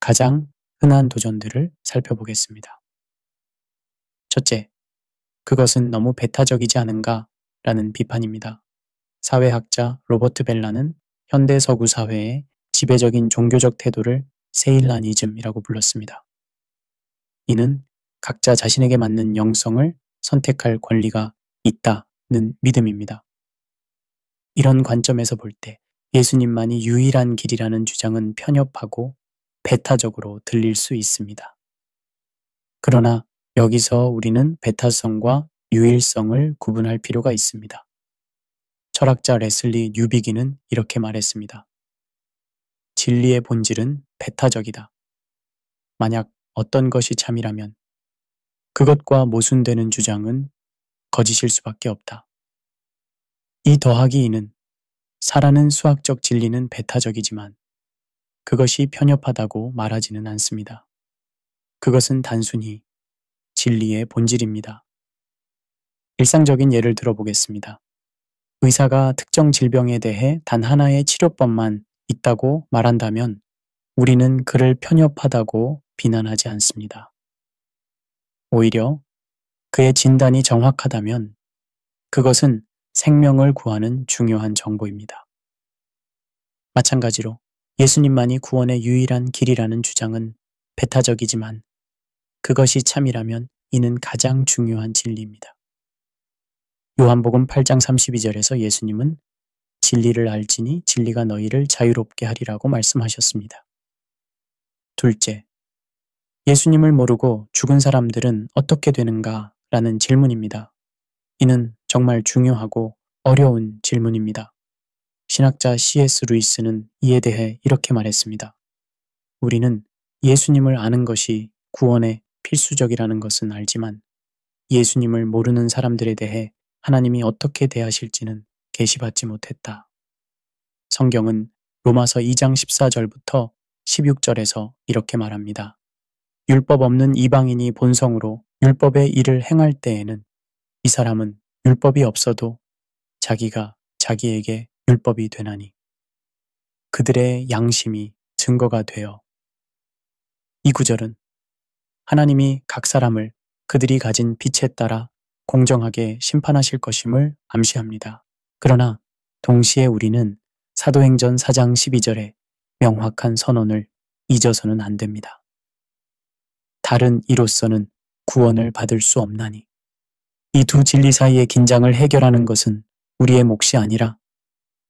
가장 흔한 도전들을 살펴보겠습니다. 첫째, 그것은 너무 배타적이지 않은가? 라는 비판입니다. 사회학자 로버트 벨라는 현대 서구 사회의 지배적인 종교적 태도를 세일라니즘이라고 불렀습니다. 이는 각자 자신에게 맞는 영성을 선택할 권리가 있다는 믿음입니다. 이런 관점에서 볼 때 예수님만이 유일한 길이라는 주장은 편협하고 배타적으로 들릴 수 있습니다. 그러나 여기서 우리는 배타성과 유일성을 구분할 필요가 있습니다. 철학자 레슬리 뉴비기는 이렇게 말했습니다. 진리의 본질은 배타적이다. 만약 어떤 것이 참이라면 그것과 모순되는 주장은 거짓일 수밖에 없다. 이 더하기 이는 사라는 수학적 진리는 배타적이지만 그것이 편협하다고 말하지는 않습니다. 그것은 단순히 진리의 본질입니다. 일상적인 예를 들어보겠습니다. 의사가 특정 질병에 대해 단 하나의 치료법만 있다고 말한다면 우리는 그를 편협하다고 비난하지 않습니다. 오히려 그의 진단이 정확하다면 그것은 생명을 구하는 중요한 정보입니다. 마찬가지로 예수님만이 구원의 유일한 길이라는 주장은 배타적이지만 그것이 참이라면 이는 가장 중요한 진리입니다. 요한복음 8장 32절에서 예수님은 진리를 알지니 진리가 너희를 자유롭게 하리라고 말씀하셨습니다. 둘째, 예수님을 모르고 죽은 사람들은 어떻게 되는가? 라는 질문입니다. 이는 정말 중요하고 어려운 질문입니다. 신학자 C.S. 루이스는 이에 대해 이렇게 말했습니다. 우리는 예수님을 아는 것이 구원에 필수적이라는 것은 알지만 예수님을 모르는 사람들에 대해 하나님이 어떻게 대하실지는 계시받지 못했다. 성경은 로마서 2장 14절부터 16절에서 이렇게 말합니다. 율법 없는 이방인이 본성으로 율법의 일을 행할 때에는 이 사람은 율법이 없어도 자기가 자기에게 율법이 되나니 그들의 양심이 증거가 되어 이 구절은 하나님이 각 사람을 그들이 가진 빛에 따라 공정하게 심판하실 것임을 암시합니다. 그러나 동시에 우리는 사도행전 4장 12절의 명확한 선언을 잊어서는 안 됩니다. 다른 이로서는 구원을 받을 수 없나니. 이 두 진리 사이의 긴장을 해결하는 것은 우리의 몫이 아니라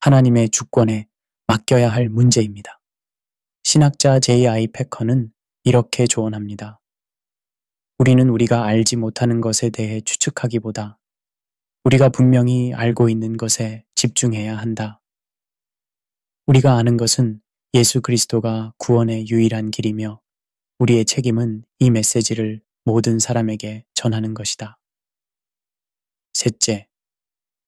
하나님의 주권에 맡겨야 할 문제입니다. 신학자 J.I. 패커는 이렇게 조언합니다. 우리는 우리가 알지 못하는 것에 대해 추측하기보다 우리가 분명히 알고 있는 것에 집중해야 한다. 우리가 아는 것은 예수 그리스도가 구원의 유일한 길이며 우리의 책임은 이 메시지를 모든 사람에게 전하는 것이다. 셋째,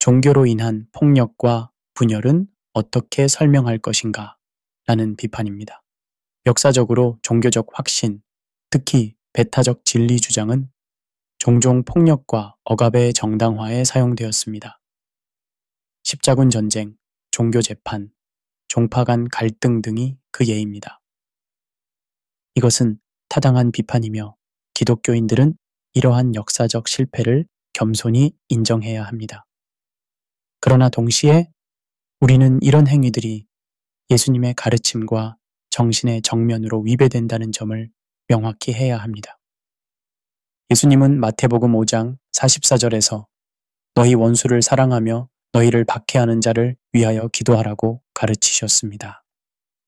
종교로 인한 폭력과 분열은 어떻게 설명할 것인가? 라는 비판입니다. 역사적으로 종교적 확신, 특히 배타적 진리 주장은 종종 폭력과 억압의 정당화에 사용되었습니다. 십자군 전쟁, 종교 재판, 종파 간 갈등 등이 그 예입니다. 이것은 타당한 비판이며 기독교인들은 이러한 역사적 실패를 겸손히 인정해야 합니다. 그러나 동시에 우리는 이런 행위들이 예수님의 가르침과 정신의 정면으로 위배된다는 점을 명확히 해야 합니다. 예수님은 마태복음 5장 44절에서 너희 원수를 사랑하며 너희를 박해하는 자를 위하여 기도하라고 가르치셨습니다.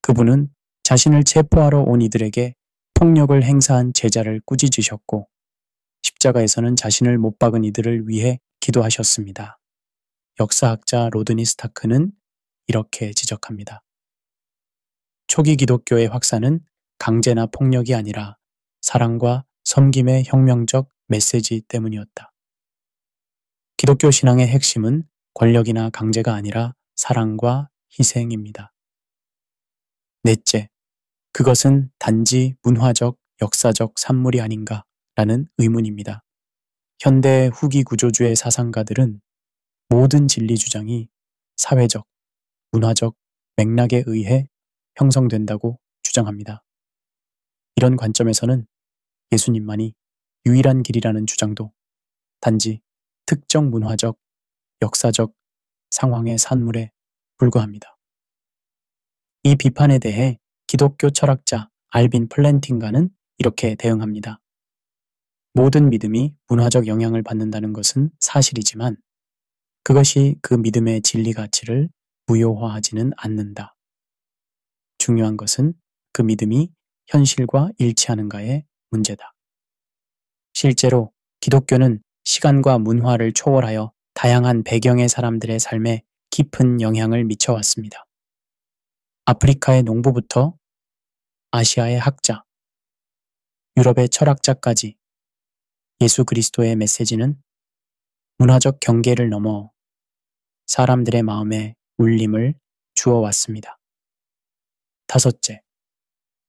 그분은 자신을 체포하러 온 이들에게 폭력을 행사한 제자를 꾸짖으셨고 십자가에서는 자신을 못 박은 이들을 위해 기도하셨습니다. 역사학자 로드니 스타크는 이렇게 지적합니다. 초기 기독교의 확산은 강제나 폭력이 아니라 사랑과 섬김의 혁명적 메시지 때문이었다. 기독교 신앙의 핵심은 권력이나 강제가 아니라 사랑과 희생입니다. 넷째, 그것은 단지 문화적, 역사적 산물이 아닌가라는 의문입니다. 현대 후기 구조주의 사상가들은 모든 진리 주장이 사회적, 문화적 맥락에 의해 형성된다고 주장합니다. 이런 관점에서는 예수님만이 유일한 길이라는 주장도 단지 특정 문화적, 역사적 상황의 산물에 불과합니다. 이 비판에 대해 기독교 철학자 알빈 플랜팅가는 이렇게 대응합니다. 모든 믿음이 문화적 영향을 받는다는 것은 사실이지만 그것이 그 믿음의 진리 가치를 무효화하지는 않는다. 중요한 것은 그 믿음이 현실과 일치하는가의 문제다. 실제로 기독교는 시간과 문화를 초월하여 다양한 배경의 사람들의 삶에 깊은 영향을 미쳐왔습니다. 아프리카의 농부부터 아시아의 학자, 유럽의 철학자까지 예수 그리스도의 메시지는 문화적 경계를 넘어 사람들의 마음에 울림을 주어왔습니다. 다섯째,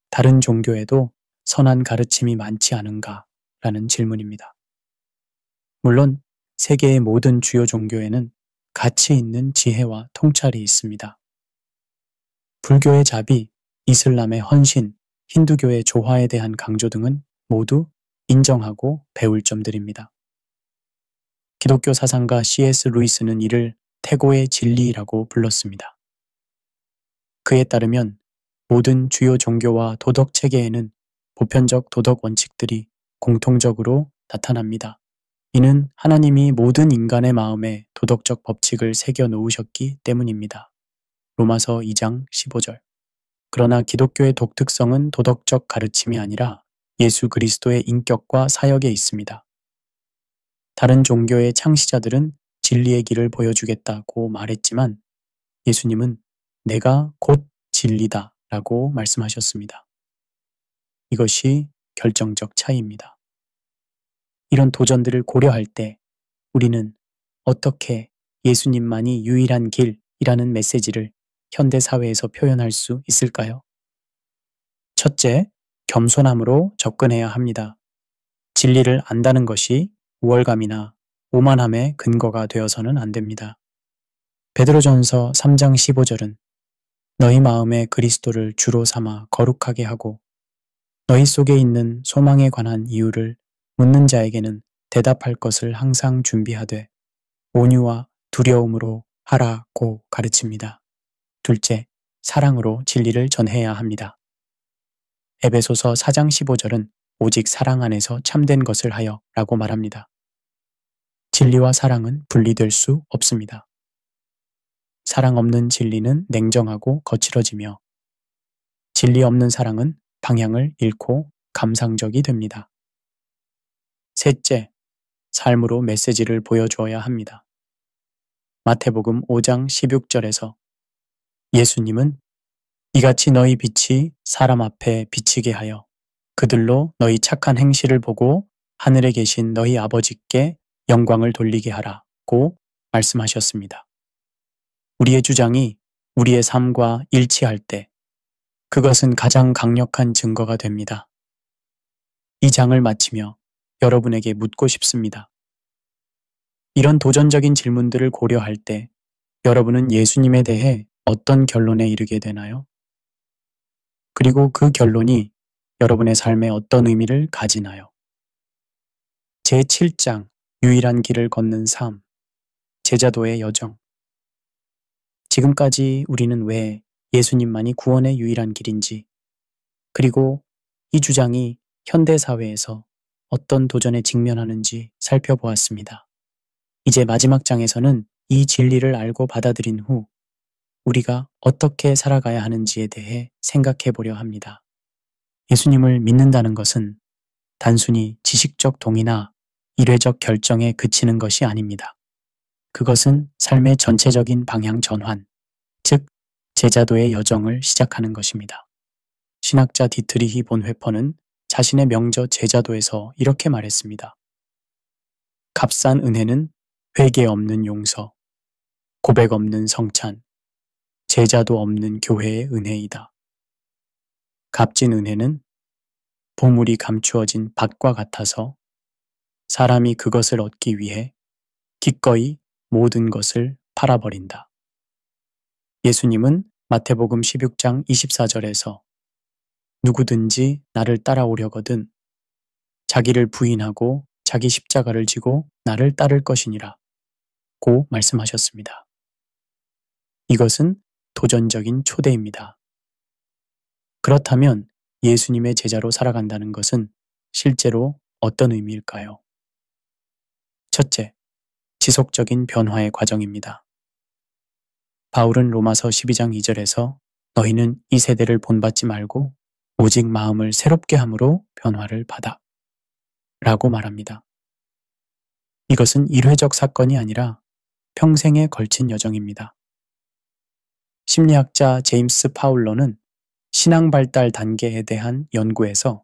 다른 종교에도 선한 가르침이 많지 않은가라는 질문입니다. 물론 세계의 모든 주요 종교에는 가치 있는 지혜와 통찰이 있습니다. 불교의 자비, 이슬람의 헌신, 힌두교의 조화에 대한 강조 등은 모두 인정하고 배울 점들입니다. 기독교 사상가 C.S. 루이스는 이를 태고의 진리라고 불렀습니다. 그에 따르면 모든 주요 종교와 도덕 체계에는 보편적 도덕 원칙들이 공통적으로 나타납니다. 이는 하나님이 모든 인간의 마음에 도덕적 법칙을 새겨 놓으셨기 때문입니다. 로마서 2장 15절. 그러나 기독교의 독특성은 도덕적 가르침이 아니라 예수 그리스도의 인격과 사역에 있습니다. 다른 종교의 창시자들은 진리의 길을 보여주겠다고 말했지만 예수님은 내가 곧 진리다 라고 말씀하셨습니다. 이것이 결정적 차이입니다. 이런 도전들을 고려할 때 우리는 어떻게 예수님만이 유일한 길이라는 메시지를 현대 사회에서 표현할 수 있을까요? 첫째, 겸손함으로 접근해야 합니다. 진리를 안다는 것이 우월감이나 오만함의 근거가 되어서는 안 됩니다. 베드로전서 3장 15절은 너희 마음에 그리스도를 주로 삼아 거룩하게 하고 너희 속에 있는 소망에 관한 이유를 묻는 자에게는 대답할 것을 항상 준비하되 온유와 두려움으로 하라고 가르칩니다. 둘째, 사랑으로 진리를 전해야 합니다. 에베소서 4장 15절은 오직 사랑 안에서 참된 것을 하여 라고 말합니다. 진리와 사랑은 분리될 수 없습니다. 사랑 없는 진리는 냉정하고 거칠어지며 진리 없는 사랑은 방향을 잃고 감상적이 됩니다. 셋째, 삶으로 메시지를 보여주어야 합니다. 마태복음 5장 16절에서 예수님은 이같이 너희 빛이 사람 앞에 비치게 하여 그들로 너희 착한 행실을 보고 하늘에 계신 너희 아버지께 영광을 돌리게 하라고 말씀하셨습니다. 우리의 주장이 우리의 삶과 일치할 때 그것은 가장 강력한 증거가 됩니다. 이 장을 마치며 여러분에게 묻고 싶습니다. 이런 도전적인 질문들을 고려할 때 여러분은 예수님에 대해 어떤 결론에 이르게 되나요? 그리고 그 결론이 여러분의 삶에 어떤 의미를 가지나요? 제7장 유일한 길을 걷는 삶, 제자도의 여정. 지금까지 우리는 왜 예수님만이 구원의 유일한 길인지, 그리고 이 주장이 현대 사회에서 어떤 도전에 직면하는지 살펴보았습니다. 이제 마지막 장에서는 이 진리를 알고 받아들인 후 우리가 어떻게 살아가야 하는지에 대해 생각해 보려 합니다. 예수님을 믿는다는 것은 단순히 지식적 동의나 일회적 결정에 그치는 것이 아닙니다. 그것은 삶의 전체적인 방향 전환, 즉 제자도의 여정을 시작하는 것입니다. 신학자 디트리히 본회퍼는 자신의 명저 제자도에서 이렇게 말했습니다. 값싼 은혜는 회개 없는 용서, 고백 없는 성찬, 제자도 없는 교회의 은혜이다. 값진 은혜는 보물이 감추어진 밭과 같아서 사람이 그것을 얻기 위해 기꺼이 모든 것을 팔아버린다. 예수님은 마태복음 16장 24절에서 누구든지 나를 따라오려거든 자기를 부인하고 자기 십자가를 지고 나를 따를 것이니라 고 말씀하셨습니다. 이것은 도전적인 초대입니다. 그렇다면 예수님의 제자로 살아간다는 것은 실제로 어떤 의미일까요? 첫째, 지속적인 변화의 과정입니다. 바울은 로마서 12장 2절에서 너희는 이 세대를 본받지 말고 오직 마음을 새롭게 함으로 변화를 받아 라고 말합니다. 이것은 일회적 사건이 아니라 평생에 걸친 여정입니다. 심리학자 제임스 파울러는 신앙 발달 단계에 대한 연구에서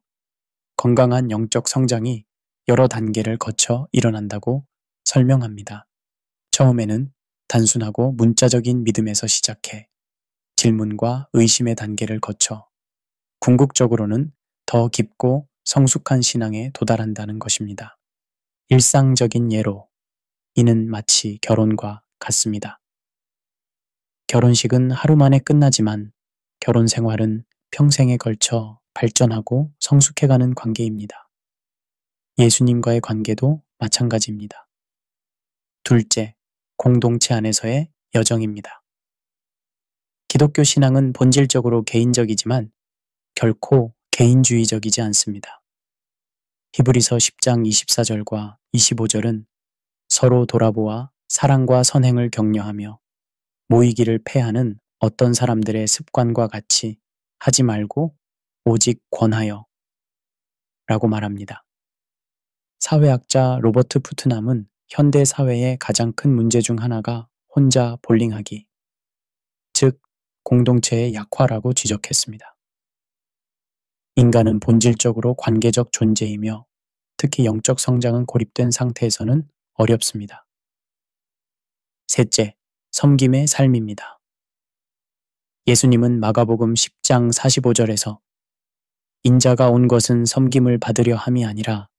건강한 영적 성장이 여러 단계를 거쳐 일어난다고 설명합니다. 처음에는 단순하고 문자적인 믿음에서 시작해 질문과 의심의 단계를 거쳐 궁극적으로는 더 깊고 성숙한 신앙에 도달한다는 것입니다. 일상적인 예로 이는 마치 결혼과 같습니다. 결혼식은 하루 만에 끝나지만 결혼 생활은 평생에 걸쳐 발전하고 성숙해가는 관계입니다. 예수님과의 관계도 마찬가지입니다. 둘째, 공동체 안에서의 여정입니다. 기독교 신앙은 본질적으로 개인적이지만 결코 개인주의적이지 않습니다. 히브리서 10장 24절과 25절은 서로 돌아보아 사랑과 선행을 격려하며 모이기를 패하는 어떤 사람들의 습관과 같이 하지 말고 오직 권하여 라고 말합니다. 사회학자 로버트 푸트남은 현대 사회의 가장 큰 문제 중 하나가 혼자 볼링하기, 즉 공동체의 약화라고 지적했습니다. 인간은 본질적으로 관계적 존재이며 특히 영적 성장은 고립된 상태에서는 어렵습니다. 셋째, 섬김의 삶입니다. 예수님은 마가복음 10장 45절에서 인자가 온 것은 섬김을 받으려 함이 아니라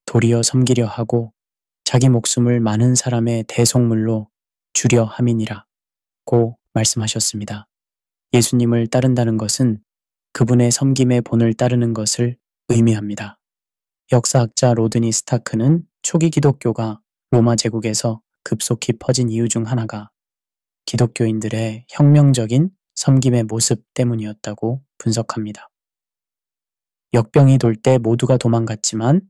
도리어 섬기려 하고 자기 목숨을 많은 사람의 대속물로 주려 함이니라 고 말씀하셨습니다. 예수님을 따른다는 것은 그분의 섬김의 본을 따르는 것을 의미합니다. 역사학자 로드니 스타크는 초기 기독교가 로마 제국에서 급속히 퍼진 이유 중 하나가 기독교인들의 혁명적인 섬김의 모습 때문이었다고 분석합니다. 역병이 돌 때 모두가 도망갔지만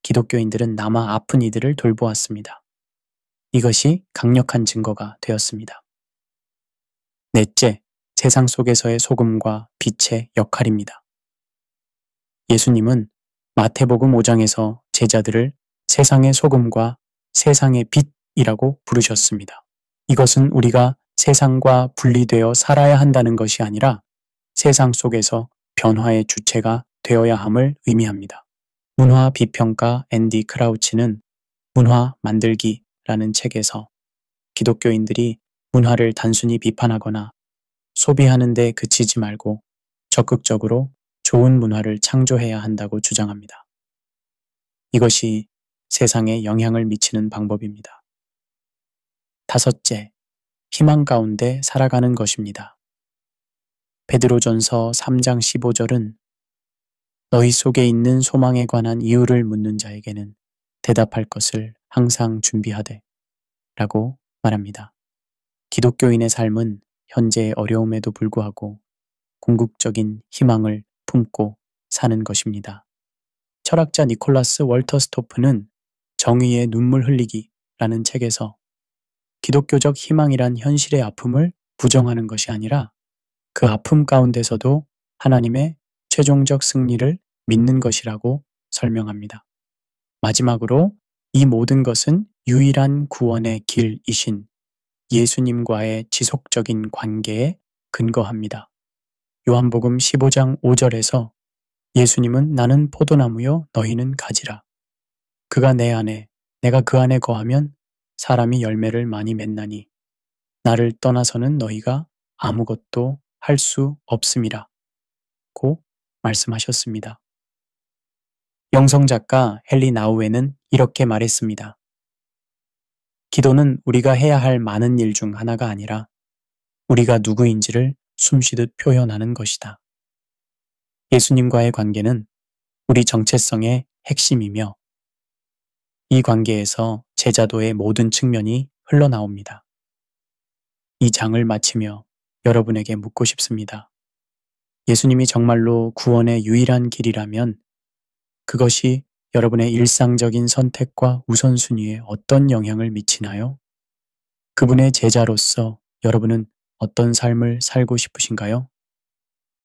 기독교인들은 남아 아픈 이들을 돌보았습니다. 이것이 강력한 증거가 되었습니다. 넷째, 세상 속에서의 소금과 빛의 역할입니다. 예수님은 마태복음 5장에서 제자들을 세상의 소금과 세상의 빛이라고 부르셨습니다. 이것은 우리가 세상과 분리되어 살아야 한다는 것이 아니라 세상 속에서 변화의 주체가 되어야 함을 의미합니다. 문화 비평가 앤디 크라우치는 문화 만들기라는 책에서 기독교인들이 문화를 단순히 비판하거나 소비하는 데 그치지 말고 적극적으로 좋은 문화를 창조해야 한다고 주장합니다. 이것이 세상에 영향을 미치는 방법입니다. 다섯째, 희망 가운데 살아가는 것입니다. 베드로전서 3장 15절은 너희 속에 있는 소망에 관한 이유를 묻는 자에게는 대답할 것을 항상 준비하되 라고 말합니다. 기독교인의 삶은 현재의 어려움에도 불구하고 궁극적인 희망을 품고 사는 것입니다. 철학자 니콜라스 월터 스토프는 정의의 눈물 흘리기라는 책에서 기독교적 희망이란 현실의 아픔을 부정하는 것이 아니라 그 아픔 가운데서도 하나님의 최종적 승리를 믿는 것이라고 설명합니다. 마지막으로 이 모든 것은 유일한 구원의 길이신 예수님과의 지속적인 관계에 근거합니다. 요한복음 15장 5절에서 예수님은 나는 포도나무요 너희는 가지라. 그가 내 안에 내가 그 안에 거하면 사람이 열매를 많이 맺나니 나를 떠나서는 너희가 아무것도 할 수 없음이라 고 말씀하셨습니다. 영성작가 헨리 나우에는 이렇게 말했습니다. 기도는 우리가 해야 할 많은 일 중 하나가 아니라 우리가 누구인지를 숨쉬듯 표현하는 것이다. 예수님과의 관계는 우리 정체성의 핵심이며 이 관계에서 제자도의 모든 측면이 흘러나옵니다. 이 장을 마치며 여러분에게 묻고 싶습니다. 예수님이 정말로 구원의 유일한 길이라면 그것이 여러분의 일상적인 선택과 우선순위에 어떤 영향을 미치나요? 그분의 제자로서 여러분은 어떤 삶을 살고 싶으신가요?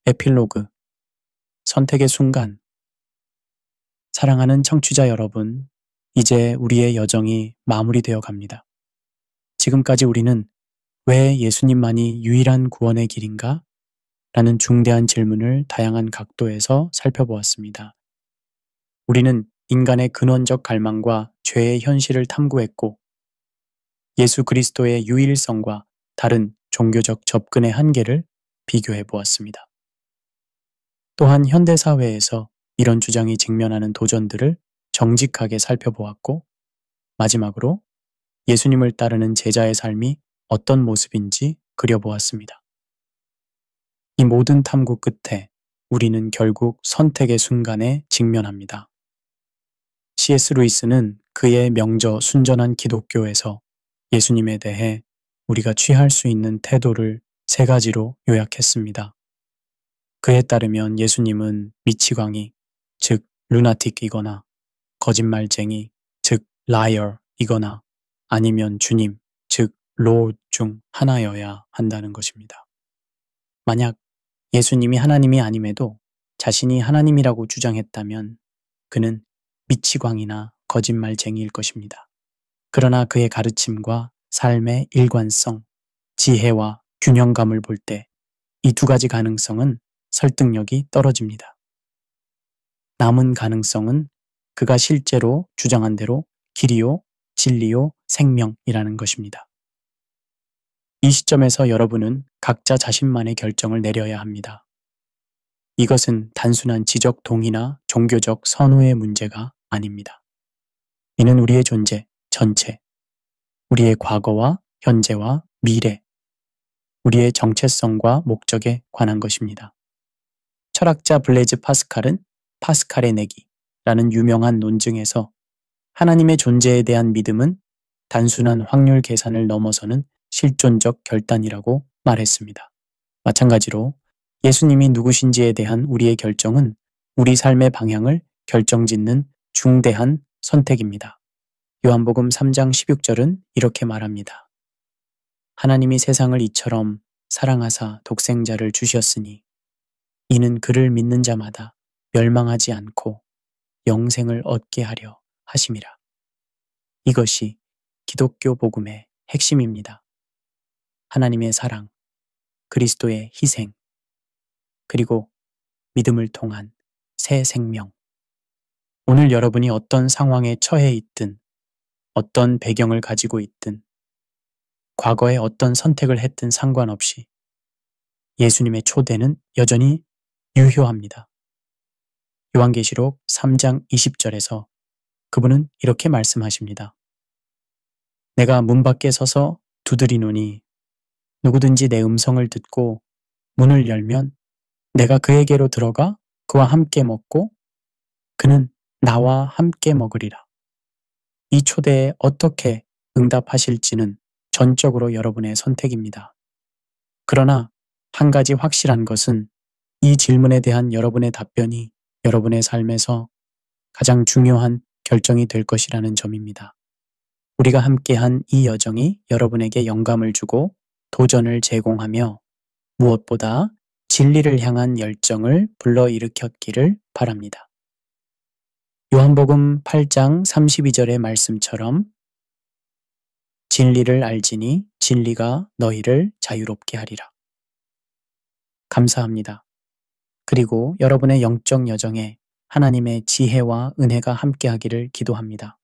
에필로그, 선택의 순간. 사랑하는 청취자 여러분, 이제 우리의 여정이 마무리되어 갑니다. 지금까지 우리는 왜 예수님만이 유일한 구원의 길인가? 라는 중대한 질문을 다양한 각도에서 살펴보았습니다. 우리는 인간의 근원적 갈망과 죄의 현실을 탐구했고 예수 그리스도의 유일성과 다른 종교적 접근의 한계를 비교해 보았습니다. 또한 현대사회에서 이런 주장이 직면하는 도전들을 정직하게 살펴보았고 마지막으로 예수님을 따르는 제자의 삶이 어떤 모습인지 그려보았습니다. 이 모든 탐구 끝에 우리는 결국 선택의 순간에 직면합니다. C.S. 루이스는 그의 명저 순전한 기독교에서 예수님에 대해 우리가 취할 수 있는 태도를 3가지로 요약했습니다. 그에 따르면 예수님은 미치광이, 즉 루나틱이거나 거짓말쟁이, 즉 liar이거나 아니면 주님, 즉 Lord 중 하나여야 한다는 것입니다. 만약 예수님이 하나님이 아님에도 자신이 하나님이라고 주장했다면 그는 미치광이나 거짓말쟁이일 것입니다. 그러나 그의 가르침과 삶의 일관성, 지혜와 균형감을 볼 때 이 2가지 가능성은 설득력이 떨어집니다. 남은 가능성은 그가 실제로 주장한 대로 길이요, 진리요, 생명이라는 것입니다. 이 시점에서 여러분은 각자 자신만의 결정을 내려야 합니다. 이것은 단순한 지적 동의나 종교적 선호의 문제가 아닙니다. 이는 우리의 존재 전체, 우리의 과거와 현재와 미래, 우리의 정체성과 목적에 관한 것입니다. 철학자 블레즈 파스칼은 파스칼의 내기라는 유명한 논증에서 하나님의 존재에 대한 믿음은 단순한 확률 계산을 넘어서는 실존적 결단이라고 말했습니다. 마찬가지로 예수님이 누구신지에 대한 우리의 결정은 우리 삶의 방향을 결정짓는 중대한 선택입니다. 요한복음 3장 16절은 이렇게 말합니다. 하나님이 세상을 이처럼 사랑하사 독생자를 주셨으니 이는 그를 믿는 자마다 멸망하지 않고 영생을 얻게 하려 하심이라. 이것이 기독교 복음의 핵심입니다. 하나님의 사랑, 그리스도의 희생, 그리고 믿음을 통한 새 생명. 오늘 여러분이 어떤 상황에 처해 있든, 어떤 배경을 가지고 있든, 과거에 어떤 선택을 했든 상관없이 예수님의 초대는 여전히 유효합니다. 요한계시록 3장 20절에서 그분은 이렇게 말씀하십니다. 내가 문 밖에 서서 두드리노니 누구든지 내 음성을 듣고 문을 열면 내가 그에게로 들어가 그와 함께 먹고 그는 나와 함께 먹으리라. 이 초대에 어떻게 응답하실지는 전적으로 여러분의 선택입니다. 그러나 한 가지 확실한 것은 이 질문에 대한 여러분의 답변이 여러분의 삶에서 가장 중요한 결정이 될 것이라는 점입니다. 우리가 함께한 이 여정이 여러분에게 영감을 주고 도전을 제공하며 무엇보다 진리를 향한 열정을 불러일으켰기를 바랍니다. 요한복음 8장 32절의 말씀처럼 진리를 알지니 진리가 너희를 자유롭게 하리라. 감사합니다. 그리고 여러분의 영적 여정에 하나님의 지혜와 은혜가 함께하기를 기도합니다.